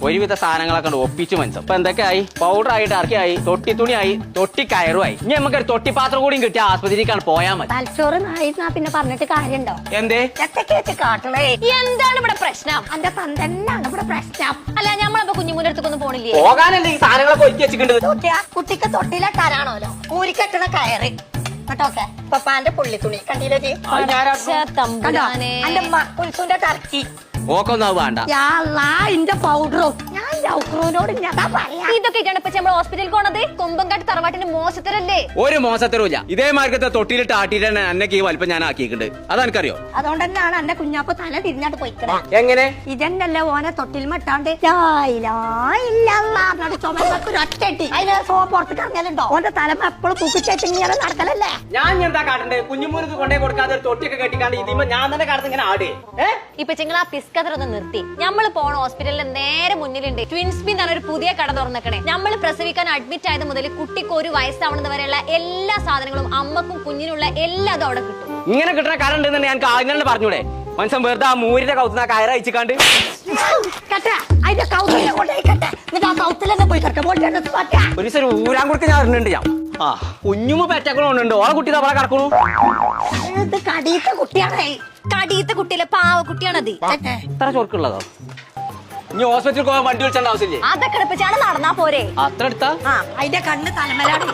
ഒരുവിധ സാധനങ്ങളൊക്കെ ഒപ്പിച്ച് മനസ്സിൽ ഇപ്പൊ എന്തൊക്കെയായി പൗഡർ ആയിട്ട് ഇറക്കിയായി തൊട്ടി തുണിയായി തൊട്ടി കയറുമായി ഇനി നമുക്കൊരു തൊട്ടിപ്പാത്രം കൂടിയും കിട്ടിയ ആസ്പത്രിക്കാണ് പോയാൽ മതി. തലച്ചോറ് നായിരുന്നാ പിന്നെ പറഞ്ഞിട്ട് കാര്യണ്ടോ? എന്തേ കാട്ടണേ എന്താണ് ഇവിടെ പ്രശ്നം? എന്റെ തന്നെയാണ് ഇവിടെ പ്രശ്നം. അല്ല ഞമ്മളപ്പോ കുഞ്ഞുമൂന്റെ അടുത്തൊന്നും പോണില്ലേ? പോകാനല്ലേ ഈ സാധനങ്ങളൊക്കെ ഒരുക്കി വെച്ചിട്ടുണ്ട്. കുട്ടിക്ക് തൊട്ടിലിട്ടാരാണോലോ ഊരിക്കെട്ടണ കയറി കേട്ടോക്കെ പപ്പാന്റെ പുള്ളിത്തുണി കണ്ടില്ലേ? എന്റെ കുൽസുന്റെ ടർക്കി ഓക്കൊന്നും അത് വേണ്ട. ഇന്റെ പൗഡറും ഞാൻ ലൗക്രൂനോട് ഇതൊക്കെ നമ്മൾ ഹോസ്പിറ്റലിൽ പോണത് കൊമ്പങ്കാട്ട് തറവാട്ടിന്റെ മോശത്തരല്ലേ? ഒരു മോശത്തരൂല്ല. ഇതേ മാർഗത്തെ തൊട്ടിലിട്ട് ആട്ടിയിട്ടാണ് അന്നക്ക് ഈ വലിപ്പം ഞാൻ ആക്കിയിട്ടുണ്ട്. അതെനിക്കറിയോ? അതുകൊണ്ട് തന്നെയാണ് എന്റെ കുഞ്ഞാപ്പ് തല തിരിഞ്ഞാട്ട് പോയിക്കണേ. എങ്ങനെ ഇതന്നല്ലേ ഓനെ തൊട്ടിൽ മട്ടാണ്ട് ഒറ്റട്ടി അതിന് പുറത്തേക്ക് ഇറങ്ങലുണ്ടോ? ഓന്റെ തലമ എപ്പോഴും പൂക്കിച്ചേച്ച് ഇങ്ങനെ നടക്കലല്ലേ? ഞാൻ എന്താ കാട്ടണ്ടേ? കുഞ്ഞുമൂർക്ക് കൊണ്ടേ കൊടുക്കാതെ ഒരു തൊട്ടിയൊക്കെ കെട്ടിക്കാണ്ട് ഇതിമ ഞാൻ തന്നെ കാട്ടുന്ന ഇങ്ങനെ ആടേ. ഇപ്പൊ നിങ്ങൾ ആ പിസ്കതറൊന്ന് നിർത്തി. നമ്മള് പോണ ഹോസ്പിറ്റലിന്റെ നേരെ മുന്നിലുണ്ട് ട്വിൻസ്ബി എന്ന് ഒരു പുതിയ കട തുറന്നിക്കണേ. നമ്മൾ പ്രസവിക്കാൻ അഡ്മിറ്റ് ആയത് മുതൽ കുട്ടിക്ക് 1 വയസ്സാവുന്നത് വരെയുള്ള എല്ലാ സാധനങ്ങളും അമ്മക്കും കുഞ്ഞിനുള്ള എല്ലാതും അവിടെ കിട്ടും. ഇങ്ങനെ കിട്ടുന്ന കട ഉണ്ടെന്ന് ഞാൻ ആദ്യം പറഞ്ഞൂടെ? മനുഷ്യൻ വെറുതെ ആ മൂരിന്റെ കൗത്തുന്ന കയറ അയച്ചിക്കാണ്ട് ഒരു ഊരാൻ കൊടുത്ത് ഞാൻ അറിഞ്ഞിട്ടുണ്ട്. ഞാൻ കുഞ്ഞുമ്മ പെറ്റക്കളുണ്ട്. ഓളെ കുട്ടി തവളെ കിടക്കണു. കടീത്തെ കുട്ടിയാണ്. കടീത്തെ കുട്ടിയിലെ പാവ കുട്ടിയാണത്. ഇത്ര ചൊറുക്കുള്ളതോ? ഇനി ഹോസ്പിറ്റലിൽ പോകാൻ വണ്ടി വിളിച്ചേണ്ട ആവശ്യമില്ലേ? അതൊക്കെ എടുപ്പിച്ചാണ് നടന്നാ പോരെ. അത്ര എടുത്താ അതിന്റെ കണ്ണ് തലമലാണ്.